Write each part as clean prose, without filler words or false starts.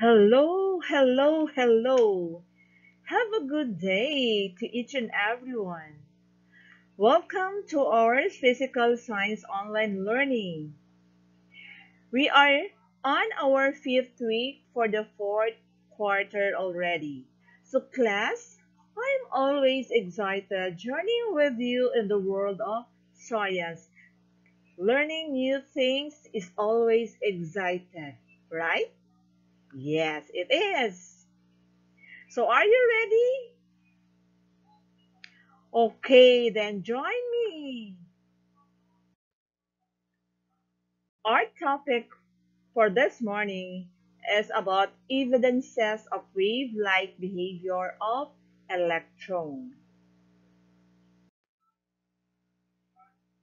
Hello, hello, hello. Have a good day to each and everyone. Welcome to our Physical Science Online Learning. We are on our fifth week for the fourth quarter already. So, class, I'm always excited journeying with you in the world of science. Learning new things is always exciting, right? Yes, it is. So, are you ready? Okay, then join me. Our topic for this morning is about evidences of wave-like behavior of electron.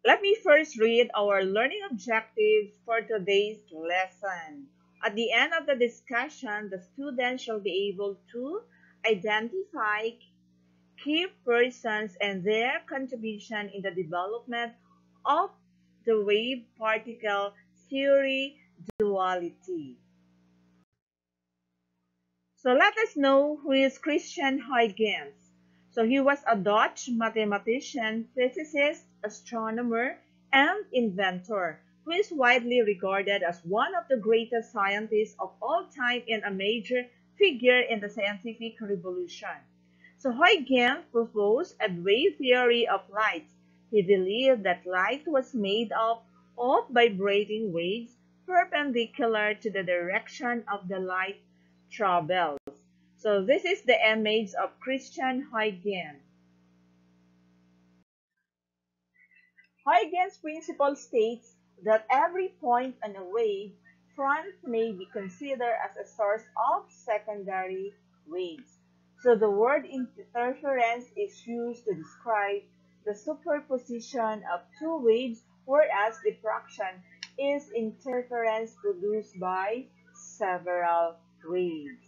Let me first read our learning objectives for today's lesson. At the end of the discussion, the students shall be able to identify key persons and their contribution in the development of the wave-particle theory duality. So let us know who is Christian Huygens. So he was a Dutch mathematician, physicist, astronomer, and inventor who is widely regarded as one of the greatest scientists of all time and a major figure in the scientific revolution. So Huygens proposed a wave theory of light. He believed that light was made up of vibrating waves perpendicular to the direction of the light travels. So this is the image of Christian Huygens. Huygens' principle states that every point on a wave front may be considered as a source of secondary waves. So the word interference is used to describe the superposition of two waves, whereas diffraction is interference produced by several waves.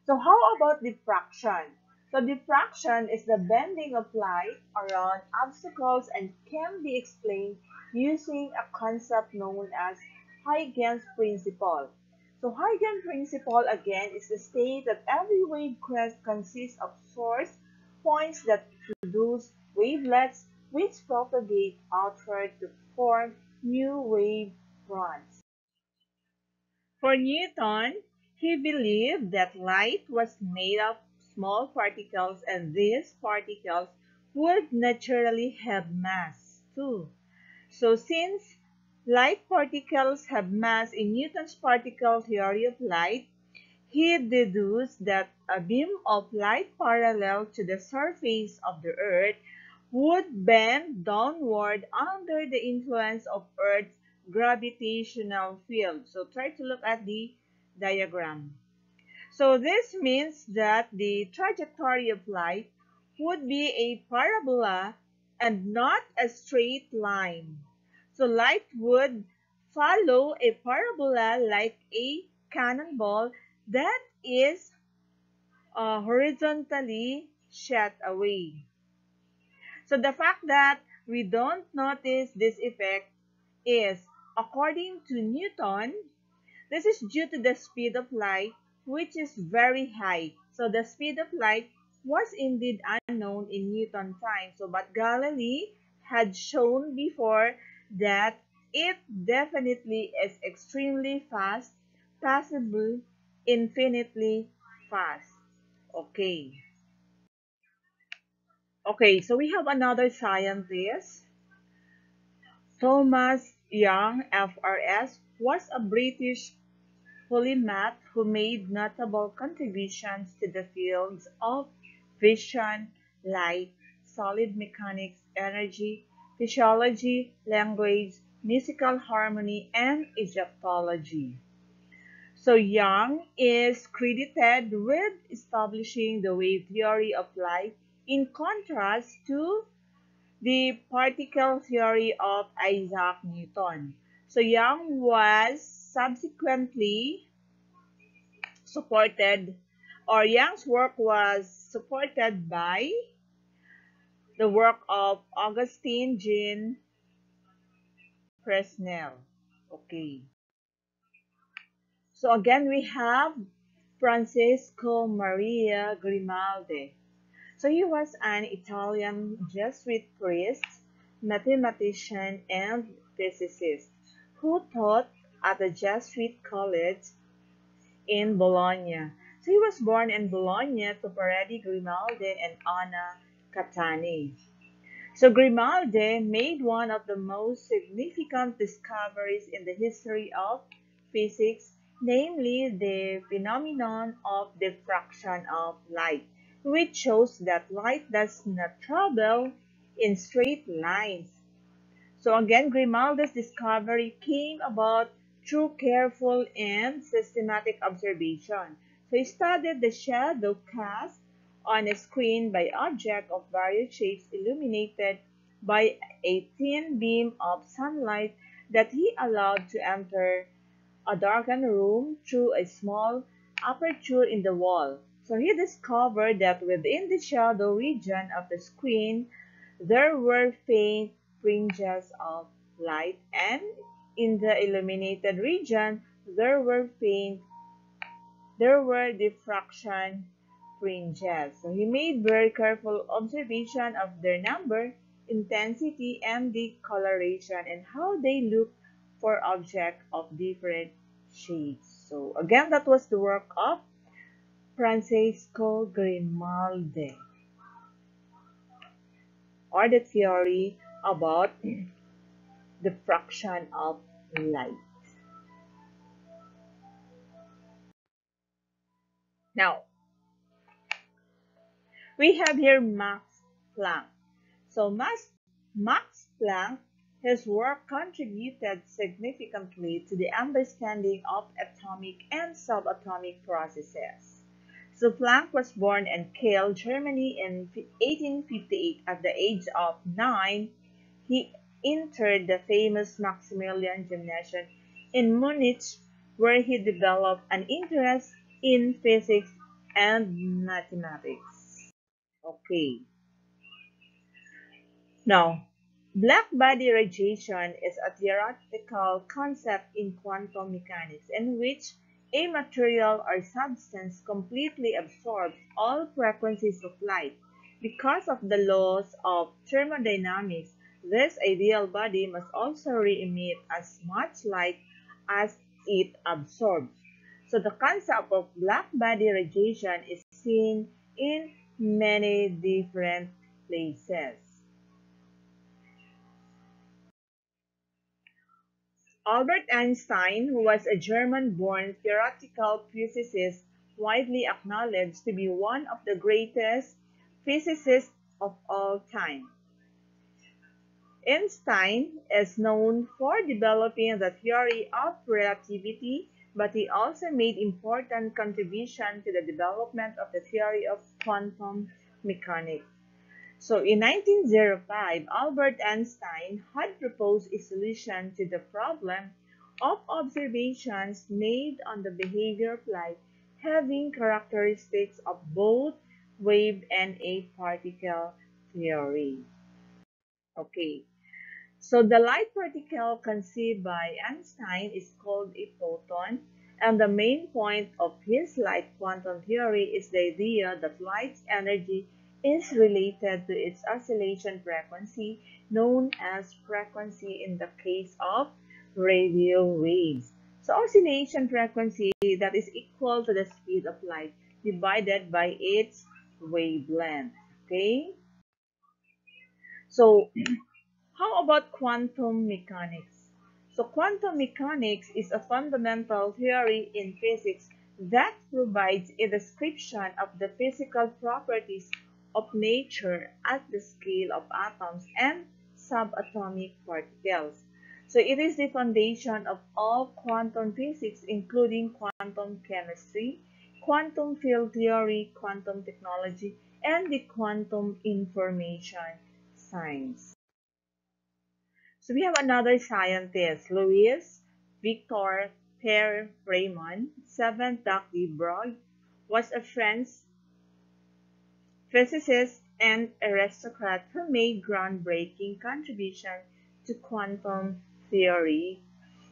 So how about diffraction? So diffraction is the bending of light around obstacles and can be explained using a concept known as Huygens principle. So Huygens principle again is the state that every wave crest consists of source points that produce wavelets which propagate outward to form new wave fronts. For Newton, he believed that light was made of small particles and these particles would naturally have mass too. So since light particles have mass in Newton's particle theory of light, he deduced that a beam of light parallel to the surface of the Earth would bend downward under the influence of Earth's gravitational field. So try to look at the diagram. So this means that the trajectory of light would be a parabola and not a straight line. So light would follow a parabola like a cannonball that is horizontally shot away. So the fact that we don't notice this effect is, according to Newton, this is due to the speed of light, which is very high. So the speed of light was indeed unknown in Newton time. So but Galilei had shown before that it definitely is extremely fast, possible infinitely fast. Okay. Okay, so we have another scientist. Thomas Young, FRS, was a British polymath who made notable contributions to the fields of vision, light, solid mechanics, energy, physiology, language, musical harmony, and Egyptology. So Young is credited with establishing the wave theory of light in contrast to the particle theory of Isaac Newton. So Young was subsequently supported, or Young's work was supported by the work of Augustine Jean Fresnel. Okay. So again, we have Francesco Maria Grimaldi. So he was an Italian Jesuit priest, mathematician, and physicist who taught at the Jesuit college in Bologna. So he was born in Bologna to Paredi Grimaldi and Anna Catani. So Grimaldi made one of the most significant discoveries in the history of physics, namely the phenomenon of diffraction of light, which shows that light does not travel in straight lines. So again, Grimaldi's discovery came about through careful and systematic observation. So he studied the shadow cast on a screen by objects of various shapes illuminated by a thin beam of sunlight that he allowed to enter a darkened room through a small aperture in the wall. So he discovered that within the shadow region of the screen there were faint fringes of light, and in the illuminated region there were diffraction fringes. So he made very careful observation of their number, intensity, and the coloration, and how they look for objects of different shades. So again, that was the work of Francesco Grimaldi, or the theory about diffraction of light. Now, we have here Max Planck. So Max Planck, his work contributed significantly to the understanding of atomic and subatomic processes. So Planck was born in Kiel, Germany in 1858. At the age of 9, he entered the famous Maximilian Gymnasium in Munich, where he developed an interest in physics and mathematics. Okay. Now, black body radiation is a theoretical concept in quantum mechanics in which a material or substance completely absorbs all frequencies of light. Because of the laws of thermodynamics, this ideal body must also re-emit as much light as it absorbs. So the concept of black body radiation is seen in many different places. Albert Einstein, who was a German-born theoretical physicist widely acknowledged to be one of the greatest physicists of all time, Einstein is known for developing the theory of relativity, but he also made important contributions to the development of the theory of quantum mechanics. So in 1905, Albert Einstein had proposed a solution to the problem of observations made on the behavior of light having characteristics of both wave and a particle theory. Okay, so the light particle conceived by Einstein is called a photon, and the main point of his light quantum theory is the idea that light's energy is related to its oscillation frequency, known as frequency in the case of radio waves. So oscillation frequency that is equal to the speed of light divided by its wavelength. Okay? So how about quantum mechanics? So quantum mechanics is a fundamental theory in physics that provides a description of the physical properties of nature at the scale of atoms and subatomic particles. So it is the foundation of all quantum physics, including quantum chemistry, quantum field theory, quantum technology, and the quantum information science. So we have another scientist, Louis Victor Pierre Raymond, 7th Duc de Broglie, was a French physicist and aristocrat who made groundbreaking contribution to quantum theory.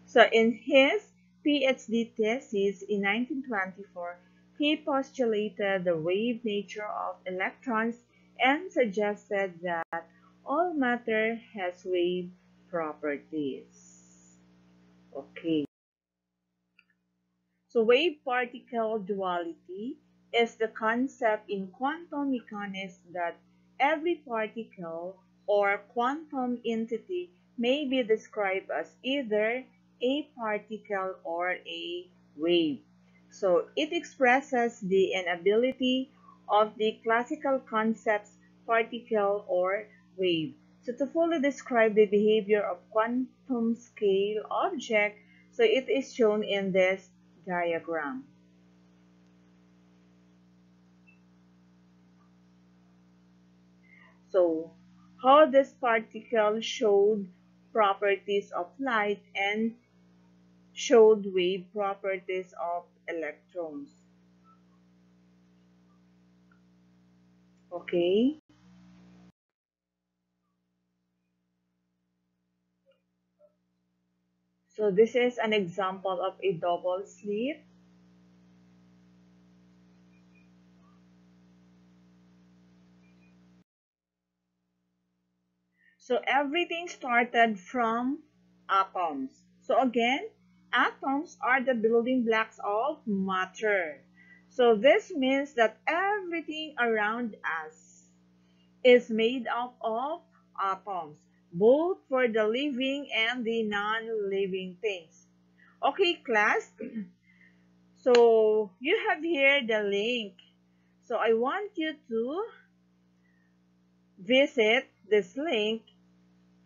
So in his PhD thesis in 1924, he postulated the wave nature of electrons and suggested that all matter has wave properties. Okay. So wave-particle duality is the concept in quantum mechanics that every particle or quantum entity may be described as either a particle or a wave. So it expresses the inability of the classical concepts particle or wave. So to fully describe the behavior of quantum scale object, so it is shown in this diagram. So how this particle showed properties of light and showed wave properties of electrons. Okay, so this is an example of a double slit. So everything started from atoms. So again, atoms are the building blocks of matter. So this means that everything around us is made up of atoms, both for the living and the non-living things. Okay, class. So you have here the link. So I want you to visit this link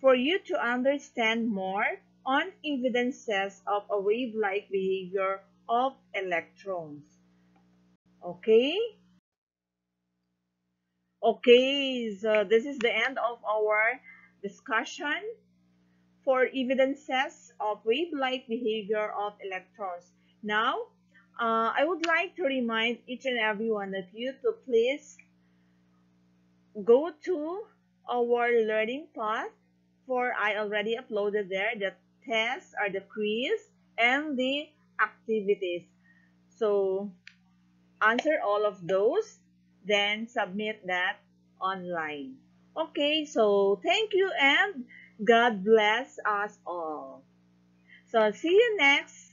for you to understand more on evidences of a wave-like behavior of electrons. Okay? Okay, so this is the end of our discussion for evidences of wave-like behavior of electrons. Now, I would like to remind each and every one of you to please go to our learning path, for I already uploaded there the tests or the quiz and the activities. So answer all of those, then submit that online. Okay, so thank you and God bless us all. So see you next.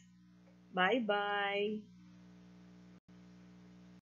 Bye bye.